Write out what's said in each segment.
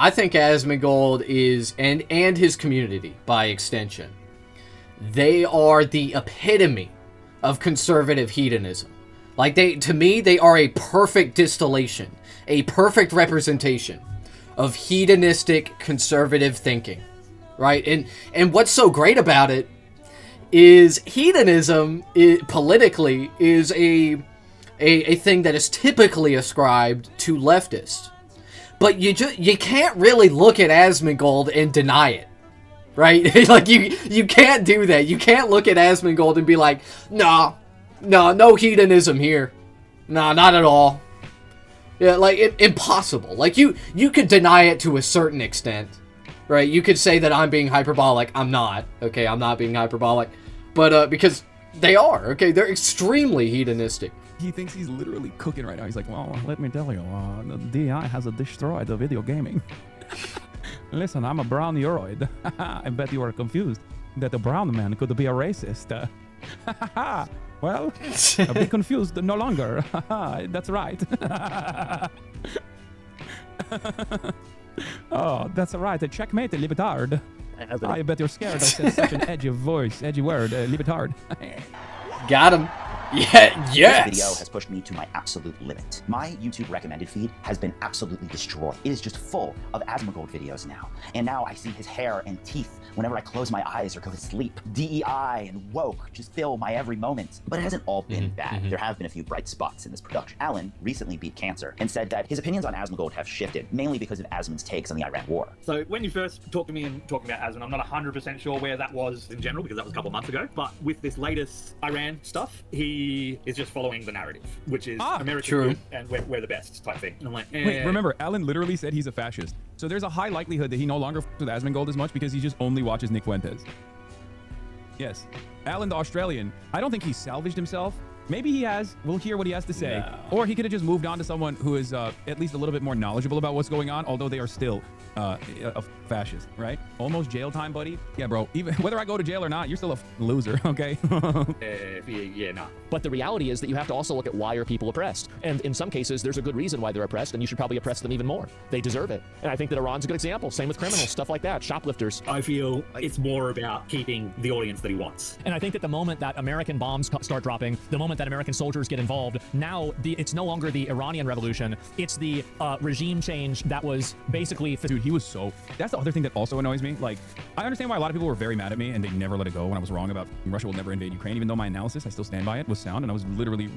I think Asmongold is, and his community by extension, they are the epitome of conservative hedonism. Like, to me, they are a perfect distillation, a perfect representation of hedonistic conservative thinking, right? And what's so great about it is hedonism politically is a thing that is typically ascribed to leftists. But you can't really look at Asmongold and deny it, right? Like, you can't do that. You can't look at Asmongold and be like, no hedonism here. Nah, not at all. Yeah, like, impossible. Like, you could deny it to a certain extent, right? You could say that I'm being hyperbolic. I'm not. Okay, I'm not being hyperbolic. But, because they are, okay? They're extremely hedonistic. He thinks he's literally cooking right now. He's like, well, let me tell you, the DI has destroyed the video gaming. Listen, I'm a brown euroid. I bet you are confused that the brown man could be a racist. Well, I'll be confused no longer. That's right. Oh, that's right. Checkmate, libetard. I bet you're scared I said such an edgy voice, edgy word, libetard. Got him. Yeah, yes! This video has pushed me to my absolute limit. My YouTube recommended feed has been absolutely destroyed. It is just full of Asmongold videos now. And now I see his hair and teeth whenever I close my eyes or go to sleep. DEI and woke just fill my every moment. But it hasn't all been bad. There have been a few bright spots in this production. Alan recently beat cancer and said that his opinions on Asmongold have shifted, mainly because of Asmon's takes on the Iran war. So when you first talked to me and talking about Asmon, I'm not 100% sure where that was in general, because that was a couple of months ago. But with this latest Iran stuff, he is just following the narrative, which is America's good and we're the best type thing. And I'm like, Wait, remember, Alan literally said he's a fascist. So there's a high likelihood that he no longer with Asmongold as much because he just only watches Nick Fuentes. Yes. Alan the Australian, I don't think he salvaged himself. Maybe he has. We'll hear what he has to say. No. Or he could have just moved on to someone who is at least a little bit more knowledgeable about what's going on, although they are still a fascist, right? Almost jail time, buddy. Yeah, bro. Even whether I go to jail or not, you're still a loser, okay? Yeah, no. But the reality is that you have to also look at why are people oppressed. And in some cases, there's a good reason why they're oppressed, and you should probably oppress them even more. They deserve it. And I think that Iran's a good example. Same with criminals, stuff like that, shoplifters. I feel it's more about keeping the audience that he wants. And I think that the moment that American bombs start dropping, the moment that American soldiers get involved, now it's no longer the Iranian revolution, it's the regime change that was basically... Dude, he was so... That's the other thing that also annoys me. Like, I understand why a lot of people were very mad at me and they never let it go when I was wrong about Russia will never invade Ukraine, even though my analysis, I still stand by it, was sound, and I was literally,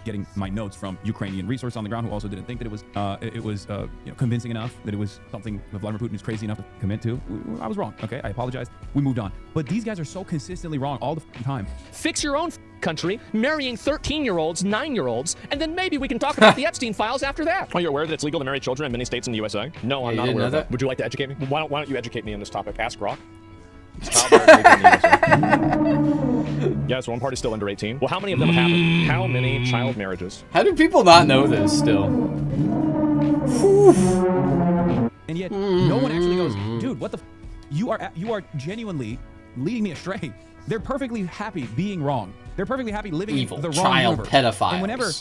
getting my notes from Ukrainian resource on the ground who also didn't think that it was convincing enough, that it was something that Vladimir Putin is crazy enough to commit to. I was wrong, okay? I apologize. We moved on. But these guys are so consistently wrong all the time. Fix your own country, marrying 13-year-olds, 9-year-olds, and then maybe we can talk about the Epstein files after that. Are you aware that it's legal to marry children in many states in the USA? No, I'm not aware of that. Would you like to educate me? Why don't you educate me on this topic? Ask Rock. Child marriage legal in the USA. Yes, one party's still under 18. Well, how many of them have happened? How many child marriages? How do people not know this still? And yet, no one actually goes, dude, what the you are genuinely leading me astray. They're perfectly happy being wrong. They're perfectly happy living Evil, in the wrong child universe. pedophiles. And whenever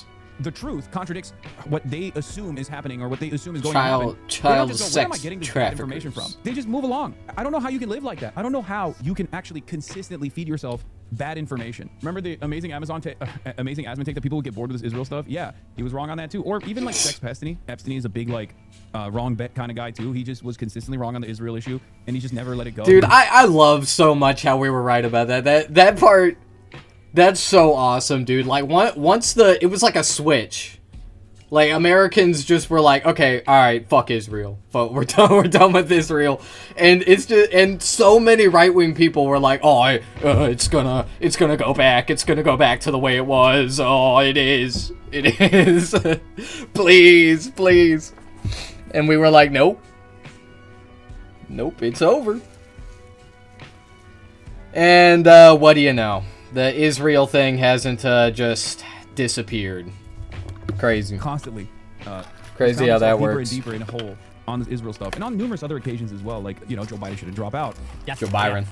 the truth contradicts what they assume is happening or what they assume is going to happen, child they just go, sex where am I getting this bad information from? traffickers. They just move along. I don't know how you can live like that. I don't know how you can actually consistently feed yourself bad information. Remember the amazing Asmon take that people would get bored with this Israel stuff? Yeah, he was wrong on that too. Or even like Sex Pestany. Epstein is a big wrong bet kind of guy too. He just was consistently wrong on the Israel issue, and he just never let it go. Dude, I love so much how we were right about that. That part, that's so awesome, dude. Like once it was like a switch. Like, Americans just were like, okay, all right, fuck Israel. But we're done with Israel. And it's just, and so many right-wing people were like, oh, it's gonna go back. It's gonna go back to the way it was. Oh, it is. Please. And we were like, nope, it's over. And what do you know? The Israel thing hasn't just disappeared. Crazy. Constantly. Crazy how that works. Deeper and deeper in a hole on this Israel stuff, and on numerous other occasions as well. Like, Joe Biden should have dropped out. Yes. Joe Byron.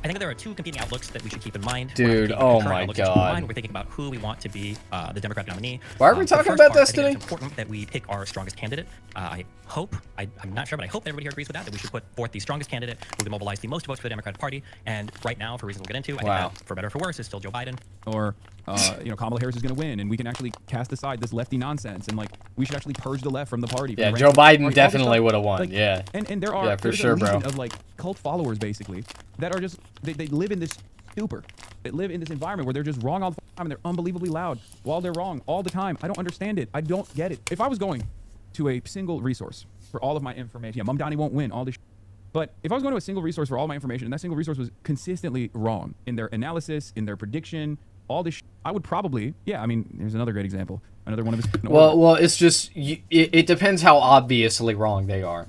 I think there are two competing outlooks that we should keep in mind. Dude, oh my God. We're thinking about who we want to be the Democratic nominee. Why are we talking about Destiny? I think it's important that we pick our strongest candidate. I hope, I'm not sure, but I hope everybody here agrees with that we should put forth the strongest candidate who can mobilize the most votes for the Democratic Party. And right now, for reasons we'll get into, I think that, for better or for worse, is still Joe Biden. Or, Kamala Harris is going to win, and we can actually cast aside this lefty nonsense, and like we should actually purge the left from the party. Yeah, Joe Biden definitely would have won. Like, yeah, and there are for sure, bro. Of like cult followers basically that are just they live in this stupor. They live in this environment where they're just wrong all the time and they're unbelievably loud while they're wrong all the time. I don't understand it. I don't get it. If I was going to a single resource for all of my information, yeah, Mom Donnie won't win all this. But if I was going to a single resource for all my information and that single resource was consistently wrong in their analysis, in their prediction, all this, I would probably, yeah, I mean, here's another great example. Another one of his. Well, it's just, it depends how obviously wrong they are.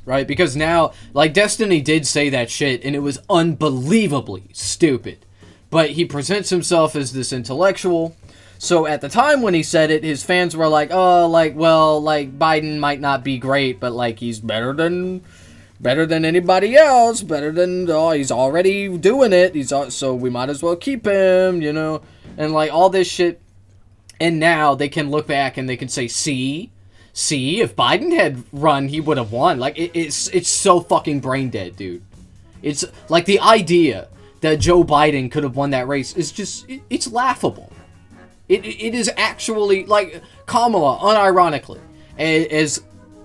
Right? Because now, like, Destiny did say that shit, and it was unbelievably stupid. But he presents himself as this intellectual. So at the time when he said it, his fans were like, oh, like, well, like, Biden might not be great, but, like, he's better than anybody else, better than, he's already doing it, so we might as well keep him, you know, and, like, all this shit. And now they can look back and they can say, see, if Biden had run, he would have won. Like, it's so fucking brain dead, dude. It's, like, the idea that Joe Biden could have won that race is just, it's laughable. It is actually, like, Kamala, unironically, as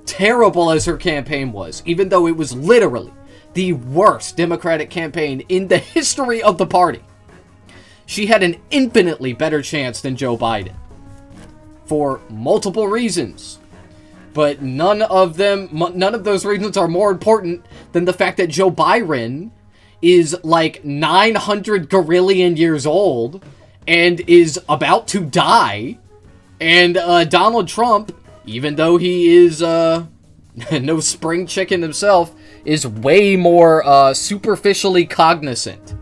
terrible as her campaign was, even though it was literally the worst Democratic campaign in the history of the party, she had an infinitely better chance than Joe Biden. For multiple reasons. But none of those reasons are more important than the fact that Joe Biden is like 900 gorillion years old and is about to die. And Donald Trump, even though he is no spring chicken himself, is way more superficially cognizant.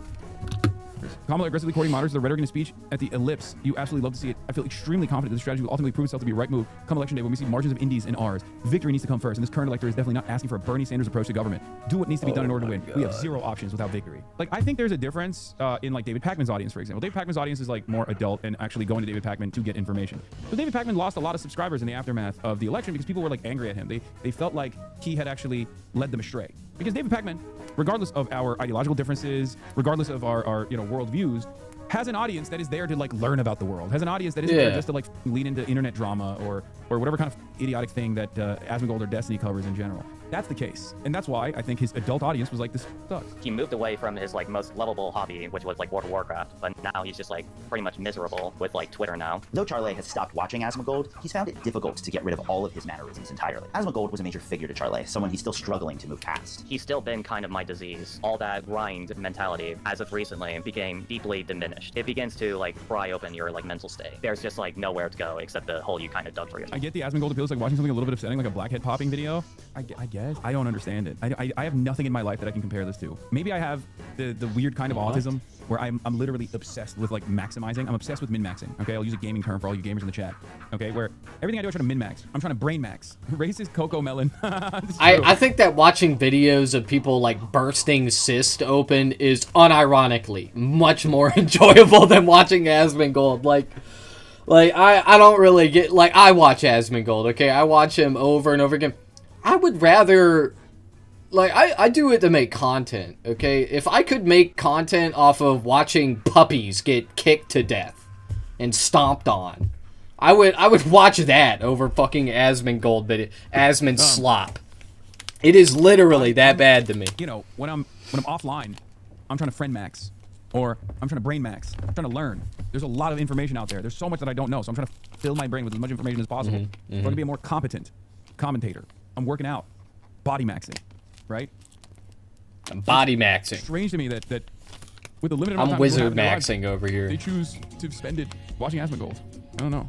Kamala aggressively courting moderators, the rhetoric in his speech at the ellipse. You absolutely love to see it. I feel extremely confident this strategy will ultimately prove itself to be a right move come election day when we see margins of indies and R's. Victory needs to come first, and this current elector is definitely not asking for a Bernie Sanders approach to government. Do what needs to be done in order to win. God. We have zero options without victory. Like, I think there's a difference in, like, David Pakman's audience, for example. David Pakman's audience is, like, more adult and actually going to David Pakman to get information. But David Pakman lost a lot of subscribers in the aftermath of the election because people were, like, angry at him. They felt like he had actually led them astray. Because David Pakman, regardless of our ideological differences, regardless of our world views, has an audience that is there to, like, learn about the world, has an audience that isn't there just to, like, lean into internet drama or whatever kind of idiotic thing that Asmongold or Destiny covers in general. That's the case. And that's why I think his adult audience was like, this sucks. He moved away from his, like, most lovable hobby, which was, like, World of Warcraft, but now he's just, like, pretty much miserable with, like, Twitter now. Though Charlie has stopped watching Asmongold, he's found it difficult to get rid of all of his mannerisms entirely. Asmongold was a major figure to Charlie, someone he's still struggling to move past. He's still been kind of my disease. All that grind mentality, as of recently, became deeply diminished. It begins to, like, pry open your, like, mental state. There's just, like, nowhere to go except the hole you kind of dug for yourself. I get the Asmongold appeal. It's like watching something a little bit upsetting, like a blackhead popping video. I guess. I don't understand it. I have nothing in my life that I can compare this to. Maybe I have the weird kind of autism where I'm literally obsessed with, like, maximizing. I'm obsessed with min-maxing. Okay, I'll use a gaming term for all you gamers in the chat. Okay, where everything I do I try to min-max. I'm trying to brain max. Racist Coco Melon. I think that watching videos of people, like, bursting cyst open is unironically much more enjoyable than watching Asmongold. Like I don't really get, like, I watch Asmongold, okay? I watch him over and over again. I would rather, like, I do it to make content, okay? If I could make content off of watching puppies get kicked to death and stomped on, I would watch that over fucking Asmongold, but Asmon slop. It is literally that bad to me. You know, when I'm offline, I'm trying to friend max, or I'm trying to brain max. I'm trying to learn. There's a lot of information out there. There's so much that I don't know, so I'm trying to fill my brain with as much information as possible. I'm trying to be a more competent commentator. I'm working out, body maxing, right? I'm body maxing. It's strange to me that with the limited amount of I'm time wizard maxing over here. They choose to spend it watching Asmongold. I don't know.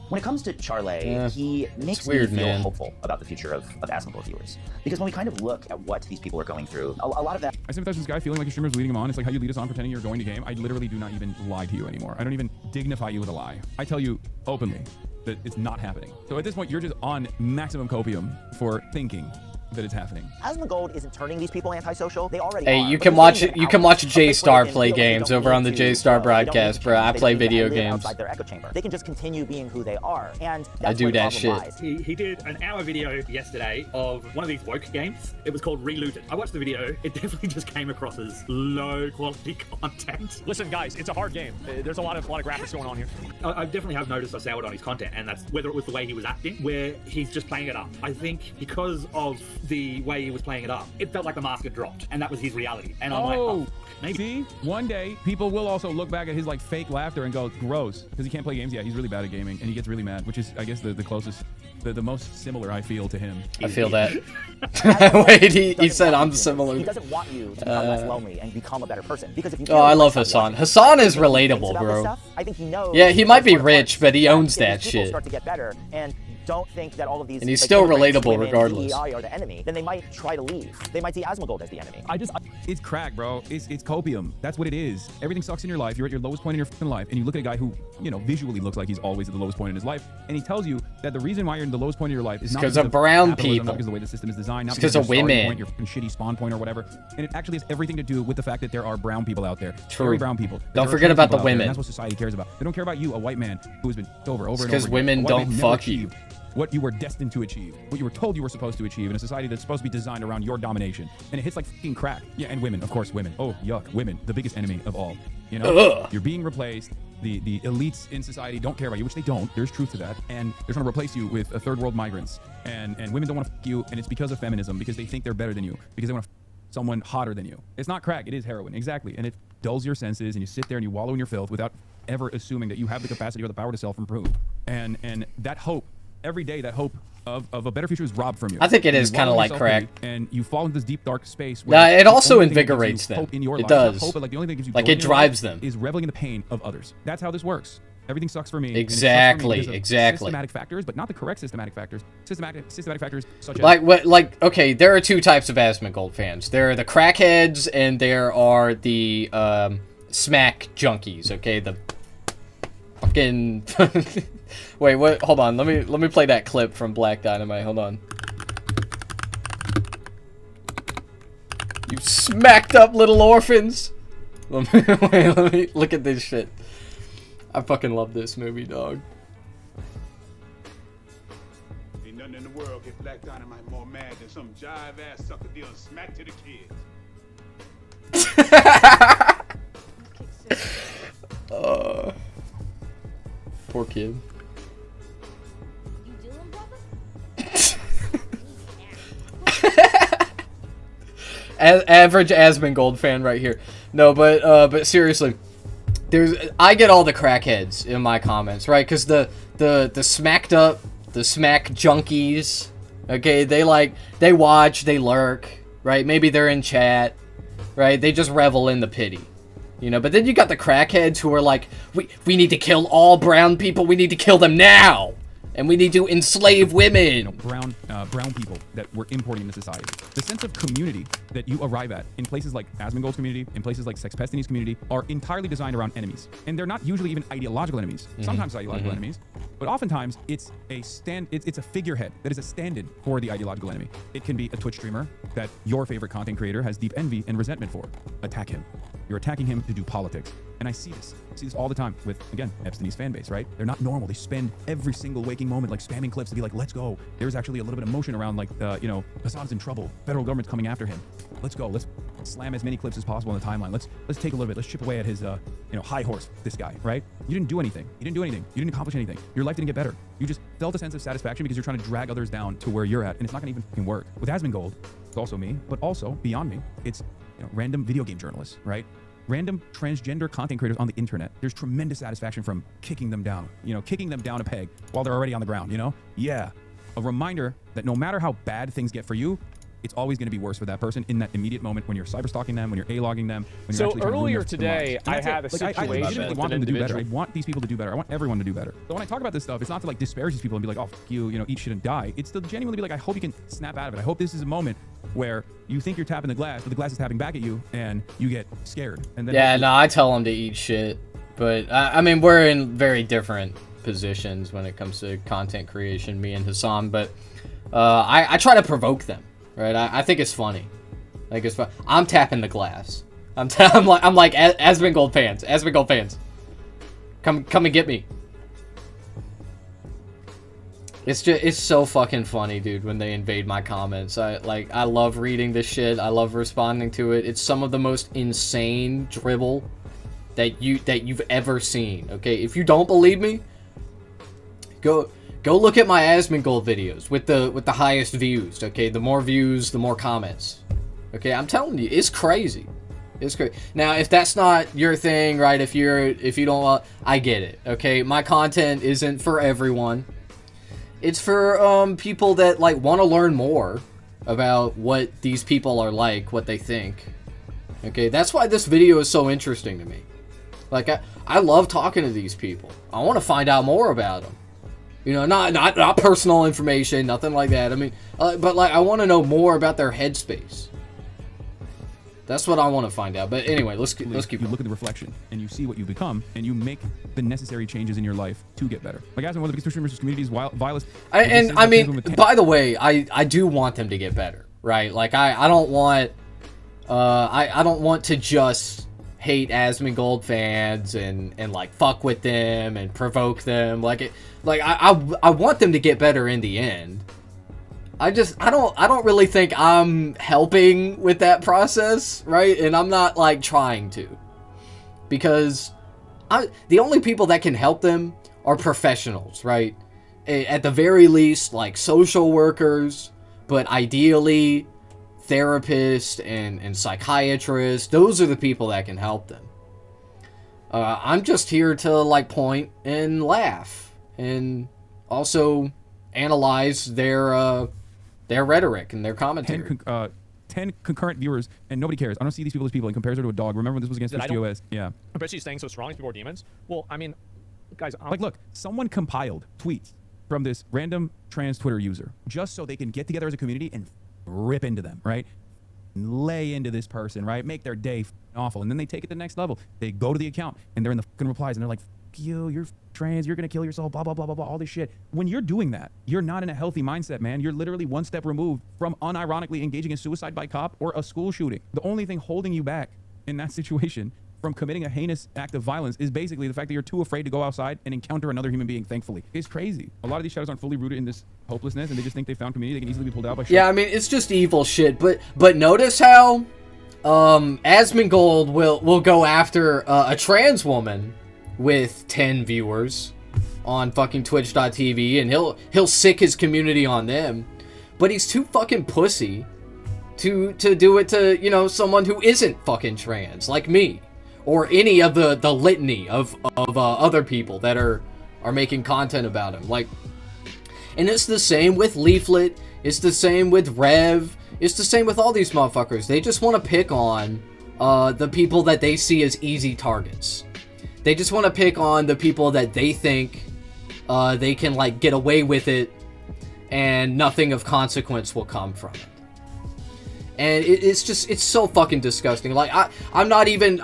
When it comes to Charlie, he makes me feel hopeful about the future of Asmongold viewers. Because when we kind of look at what these people are going through, a lot of that... I sympathize with this guy feeling like your streamer's leading him on. It's like how you lead us on pretending you're going to game. I literally do not even lie to you anymore. I don't even dignify you with a lie. I tell you openly that it's not happening. So at this point, you're just on maximum copium for thinking that it's happening. Asmongold isn't turning these people antisocial. They already Hey, are. you But can he's watch letting them you can out. watch But J they Star put it in play fields they games don't over need on the to, J Star they don't need broadcast, to bro. I change. play They need to video live games. outside their echo chamber. They can just continue being who they are, and that's I do where the that problem shit. lies. He did an hour video yesterday of one of these woke games. It was called Relooted. I watched the video. It definitely just came across as low quality content. Listen, guys, it's a hard game. There's a lot of graphics going on here. I definitely have noticed I soured on his content, and that's whether it was the way he was acting, where he's just playing it up. I think because of the way he was playing it up, it felt like the mask had dropped, and that was his reality. And I'm like, oh, maybe. See, one day people will also look back at his like fake laughter and go, gross, because he can't play games. Yeah, he's really bad at gaming, and he gets really mad, which is, I guess, the closest, the most similar I feel to him. I feel that. Wait, he said I'm similar. He doesn't want you to become less lonely and become a better person. Because if you Oh, I love Hassan. Hassan is relatable, bro. I think he knows. Yeah, he might be rich, but he owns that people shit. Start to get better and don't think that all of these And he's like, still immigrants, relatable women, regardless. DEI are the enemy. Then they might try to leave. They might see Asmongold as the enemy. It's crack, bro. It's copium. That's what it is. Everything sucks in your life. You're at your lowest point in your fucking life, and you look at a guy who, you know, visually looks like he's always at the lowest point in his life, and he tells you that the reason why you're in the lowest point of your life is not because of brown capitalism, people. not because of the way the system is designed, not It's because of your starting women. point, your fucking shitty spawn point or whatever. And it actually has everything to do with the fact that there are brown people out there. True. Very brown people. Don't There are forget trans about the people out there, women. and that's what society cares about. They don't care about you, a white man who has been over and over because again. women A white don't man who never fuck you. achieved what you were destined to achieve, what you were told you were supposed to achieve in a society that's supposed to be designed around your domination. And it hits like fucking crack. Yeah, and women, of course, women. Oh, yuck, women, the biggest enemy of all. You know, Ugh. You're being replaced. The elites in society don't care about you, which they don't. There's truth to that. And they're trying to replace you with third world migrants. And women don't want to fuck you, and it's because of feminism, because they think they're better than you, because they want to someone hotter than you. It's not crack, it is heroin, exactly. And it dulls your senses, and you sit there and you wallow in your filth without ever assuming that you have the capacity or the power to self-improve. And that hope, every day, that hope of a better future is robbed from you. I think it You is kind wallow of in like self-pity, crack. and you fall into this deep, dark space. Nah, it the also only thing that gives you invigorates them. hope in your It life, not does. hope, but like the only thing that gives you Like, joy it in your drives life them. is reveling in the pain of others. That's how this works. Everything sucks for me. and it sucks for me Exactly, because of exactly. Systematic factors, but not the correct systematic factors. Systematic factors such as Like what? Like okay, there are two types of Asmongold fans. There are the crackheads, and there are the smack junkies. Okay, the fucking. Wait, what? Hold on. Let me play that clip from Black Dynamite. Hold on. You smacked up little orphans. Let me look at this shit. I fucking love this movie, dog. Ain't nothing in the world get Black Dynamite more mad than some jive ass sucker dealing smack to the kids. Poor kid. Average Asmongold fan right here. No, but seriously, I get all the crackheads in my comments, right? Because the smacked up, the smack junkies, okay, they watch, they lurk, right? Maybe they're in chat, right? They just revel in the pity, you know. But then you got the crackheads who are like, we need to kill all brown people. We need to kill them now. And we need to enslave women. You know, brown people that we're importing into society. The sense of community that you arrive at in places like Asmongold's community, in places like Sex Pestini's community, are entirely designed around enemies. And they're not usually even ideological enemies. Sometimes ideological enemies, but oftentimes it's a figurehead that is a stand-in for the ideological enemy. It can be a Twitch streamer that your favorite content creator has deep envy and resentment for. Attack him. You're attacking him to do politics. And I see this all the time with, again, Epstein's fan base, right? They're not normal. They spend every single waking moment like spamming clips to be like, let's go. There's actually a little bit of motion around like, you know, Hassan's in trouble. Federal government's coming after him. Let's go. Let's slam as many clips as possible on the timeline. Let's take a little bit. Let's chip away at his, you know, high horse, this guy, right? You didn't do anything. You didn't accomplish anything. Your life didn't get better. You just felt a sense of satisfaction because you're trying to drag others down to where you're at, and it's not going to even fucking work. With Asmongold, it's also me, but also beyond me, it's, you know, random video game journalists, right? Random transgender content creators on the internet. There's tremendous satisfaction from kicking them down a peg while they're already on the ground, you know? Yeah. A reminder that no matter how bad things get for you, it's always going to be worse for that person in that immediate moment when you're cyberstalking them, when you're A-logging them. When you're So earlier today, I had a situation. I legitimately want them to do better. I want these people to do better. I want everyone to do better. So when I talk about this stuff, it's not to like disparage these people and be like, oh, fuck you, you know, eat shit and die. It's to genuinely be like, I hope you can snap out of it. I hope this is a moment where you think you're tapping the glass, but the glass is tapping back at you, and you get scared. And then yeah, no, I tell them to eat shit. But, I mean, we're in very different positions when it comes to content creation, me and Hassan. But I try to provoke them. right? I think it's funny. Like it's fun. I'm tapping the glass. I'm like Asmongold fans. Asmongold fans. Come and get me. It's so fucking funny, dude, when they invade my comments. I love reading this shit. I love responding to it. It's some of the most insane dribble that you've ever seen. Okay, if you don't believe me, go look at my Asmongold videos with the highest views. Okay, the more views, the more comments. Okay, I'm telling you, it's crazy. It's crazy. Now, if that's not your thing, right? If you don't, I get it. Okay, my content isn't for everyone. It's for people that like want to learn more about what these people are like, what they think. Okay, that's why this video is so interesting to me. Like I love talking to these people. I want to find out more about them. You know, not personal information, nothing like that. I mean, but like I want to know more about their headspace. That's what I want to find out. But anyway, let's keep going. You look at the reflection, and you see what you become, and you make the necessary changes in your life to get better. Like, as one of the biggest Twitch streamers' communities, vilest. I mean, by the way, I do want them to get better, right? Like, I don't want, I don't want to just hate Asmongold fans and like fuck with them and provoke them. I want them to get better in the end. I don't really think I'm helping with that process, right? And I'm not like trying to, because the only people that can help them are professionals, right? At the very least, like social workers, but ideally therapists and psychiatrists. Those are the people that can help them. I'm just here to like point and laugh and also analyze their rhetoric and their commentary. 10 concurrent viewers, and nobody cares. I don't see these people as people, and compares her to a dog. Remember when this was against TOS? Yeah. I bet she's staying so strong, these people are demons. Well, I mean, guys, like, look, someone compiled tweets from this random trans Twitter user just so they can get together as a community and rip into them, right? Lay into this person, right? Make their day awful, and then they take it to the next level. They go to the account, and they're in the fucking replies, and they're like, you, you're trans, you're gonna kill yourself, blah, blah, blah, blah, blah, all this shit. When you're doing that, you're not in a healthy mindset, man. You're literally one step removed from unironically engaging in suicide by cop or a school shooting. The only thing holding you back in that situation from committing a heinous act of violence is basically the fact that you're too afraid to go outside and encounter another human being, thankfully. It's crazy. A lot of these shadows aren't fully rooted in this hopelessness, and they just think they found community. They can easily be pulled out by shit. Yeah, I mean, it's just evil shit, but notice how Asmongold will go after a trans woman with 10 viewers on fucking twitch.tv, and he'll sick his community on them, but he's too fucking pussy to do it to, you know, someone who isn't fucking trans, like me, or any of the litany of other people that are making content about him. Like, and it's the same with Leaflet, it's the same with Rev, it's the same with all these motherfuckers. They just want to pick on the people that they see as easy targets. They just want to pick on the people that they think they can, like, get away with it and nothing of consequence will come from it. And it's so fucking disgusting. Like, I'm not even,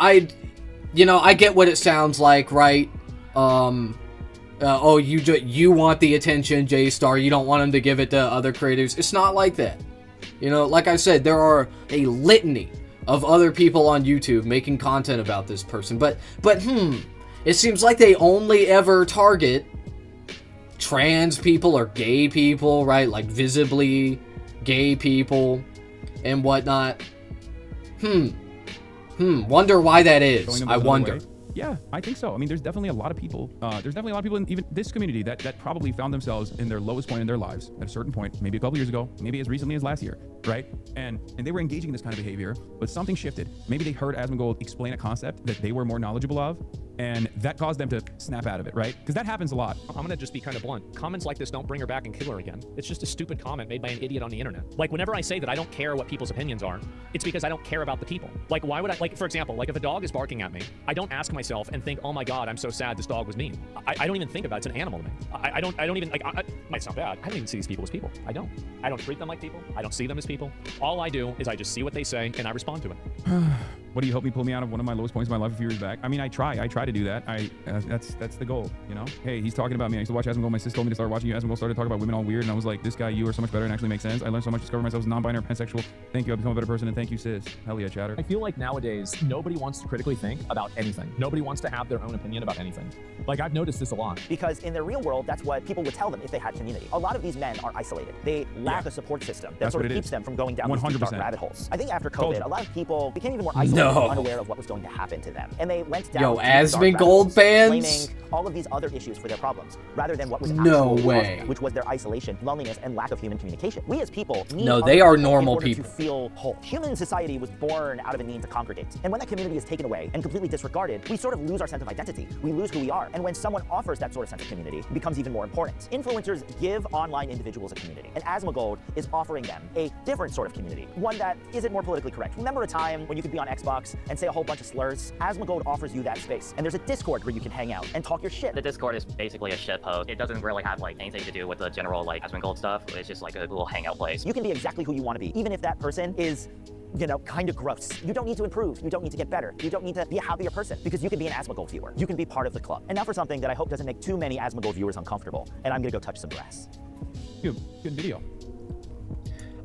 you know, I get what it sounds like, right? Oh, you want the attention, J-Star. You don't want him to give it to other creators. It's not like that. You know, like I said, there are a litany of other people on YouTube making content about this person. But it seems like they only ever target trans people or gay people, right? Like visibly gay people and whatnot. Wonder why that is. I wonder. Yeah, I think so. I mean, there's definitely a lot of people. In even this community that probably found themselves in their lowest point in their lives at a certain point, maybe a couple years ago, maybe as recently as last year, right? And they were engaging in this kind of behavior, but something shifted. Maybe they heard Asmongold explain a concept that they were more knowledgeable of, and that caused them to snap out of it, right? Because that happens a lot. I'm gonna just be kind of blunt. Comments like this don't bring her back and kill her again. It's just a stupid comment made by an idiot on the internet. Like, whenever I say that I don't care what people's opinions are, it's because I don't care about the people. Like, why would I, like, for example, like if a dog is barking at me, I don't ask myself and think, oh my God, I'm so sad this dog was mean. I don't even think about it. It's an animal to me. I don't even, like, it might sound bad. I don't even see these people as people. I don't treat them like people. I don't see them as people. All I do is I just see what they say and I respond to it. What do you help me pull me out of one of my lowest points in my life a few years back? I mean, I try to do that. That's the goal, you know? Hey, he's talking about me. I used to watch Asmongold. My sister told me to start watching you. Asmongold started talking about women all weird, and I was like, this guy, you are so much better and actually makes sense. I learned so much, discovered myself as non-binary, pansexual. Thank you, I've become a better person, and thank you, sis. Hell yeah, chatter. I feel like nowadays, nobody wants to critically think about anything. Nobody wants to have their own opinion about anything. Like, I've noticed this a lot. Because in the real world, that's what people would tell them if they had community. A lot of these men are isolated. They lack a support system that sort of keeps them from going down these deep, dark rabbit holes. I think after COVID, a lot of people became even more isolated and unaware of what was going to happen to them. And they went down Asmongold fans? blaming all of these other issues for their problems, rather than what was actually causing them, which was their isolation, loneliness, and lack of human communication. We as people need they are normal in order people to feel whole. Human society was born out of a need to congregate. And when that community is taken away and completely disregarded, we sort of lose our sense of identity. We lose who we are. And when someone offers that sort of sense of community, it becomes even more important. Influencers give online individuals a community, and Asmongold is offering them a different sort of community, one that isn't more politically correct. Remember a time when you could be on Xbox and say a whole bunch of slurs? Asmongold offers you that space, and there's a Discord where you can hang out and talk your shit. The Discord is basically a shitpost. It doesn't really have like anything to do with the general like Asmongold stuff. It's just like a little hangout place. You can be exactly who you want to be, even if that person is, you know, kind of gross. You don't need to improve. You don't need to get better. You don't need to be a happier person, because you can be an Asmongold viewer. You can be part of the club. And now for something that I hope doesn't make too many Asmongold viewers uncomfortable, and I'm gonna go touch some grass. Good video.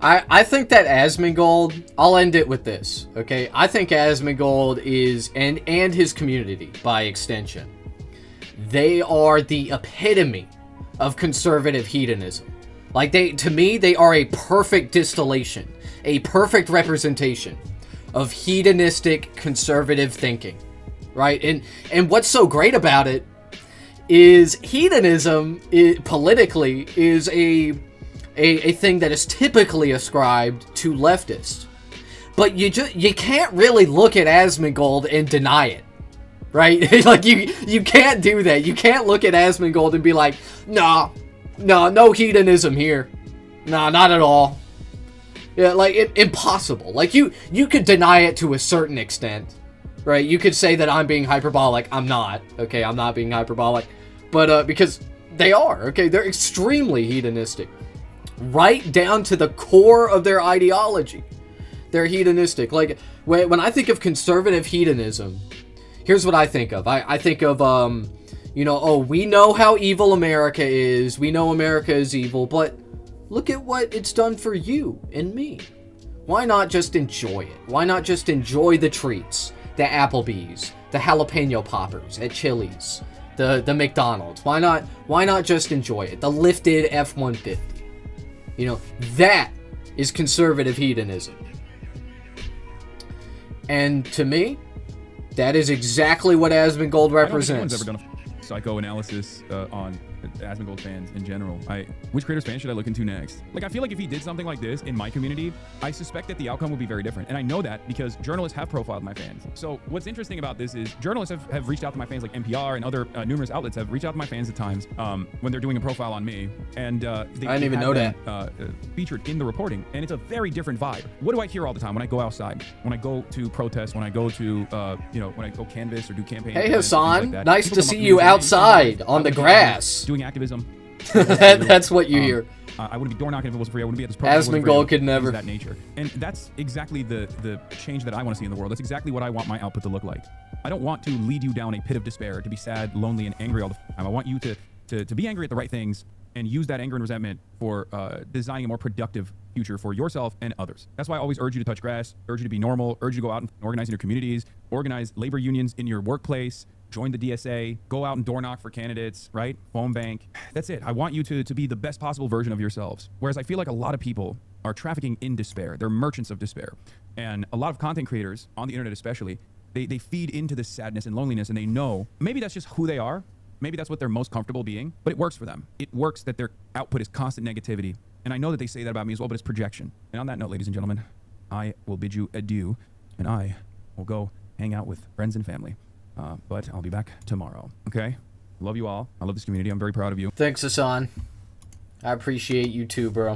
I think that Asmongold, I'll end it with this, okay? I think Asmongold is, and his community, by extension, they are the epitome of conservative hedonism. Like, to me, they are a perfect distillation, a perfect representation of hedonistic conservative thinking, right? And what's so great about it is hedonism, politically, is a thing that is typically ascribed to leftists. But you can't really look at Asmongold and deny it, right? Like, you can't do that. You can't look at Asmongold and be like, no hedonism here. Nah, not at all. Yeah, like, impossible. Like, you could deny it to a certain extent, right? You could say that I'm being hyperbolic. I'm not. Okay, I'm not being hyperbolic. But, because they are, okay? They're extremely hedonistic. Right down to the core of their ideology. They're hedonistic. Like, when I think of conservative hedonism, here's what I think of. I think of, you know, oh, we know how evil America is. We know America is evil, but look at what it's done for you and me. Why not just enjoy it? Why not just enjoy the treats? The Applebee's, the jalapeno poppers at Chili's, the McDonald's. Why not just enjoy it? The lifted F-150. You know, that is conservative hedonism. And to me, that is exactly what Asmongold represents. I don't think anyone's ever done a psychoanalysis on Asmongold fans in general. Which creator's fan should I look into next? Like, I feel like if he did something like this in my community, I suspect that the outcome would be very different. And I know that because journalists have profiled my fans. So what's interesting about this is journalists have reached out to my fans, like NPR and other numerous outlets have reached out to my fans at times when they're doing a profile on me. And they I didn't even know that. Featured in the reporting. And it's a very different vibe. What do I hear all the time when I go outside? When I go to protest, when I go to, you know, when I go canvass or do campaigns. Hey, Hassan. Like nice to see you outside on the grass. Doing activism. That's what you hear. I wouldn't be door knocking if it wasn't free. I wouldn't be at this protest. Asmongold could never. That nature, and that's exactly the change that I want to see in the world. That's exactly what I want my output to look like. I don't want to lead you down a pit of despair, to be sad, lonely, and angry all the time. I want you to be angry at the right things and use that anger and resentment for designing a more productive future for yourself and others. That's why I always urge you to touch grass, urge you to be normal, urge you to go out and organize in your communities, organize labor unions in your workplace, join the DSA, go out and door knock for candidates, right? Phone bank. That's it. I want you to be the best possible version of yourselves. Whereas I feel like a lot of people are trafficking in despair. They're merchants of despair. And a lot of content creators, on the internet especially, they feed into this sadness and loneliness, and they know maybe that's just who they are. Maybe that's what they're most comfortable being, but it works for them. It works that their output is constant negativity. And I know that they say that about me as well, but it's projection. And on that note, ladies and gentlemen, I will bid you adieu, and I will go hang out with friends and family. But I'll be back tomorrow, okay? Love you all. I love this community. I'm very proud of you. Thanks, Hassan. I appreciate you too, bro.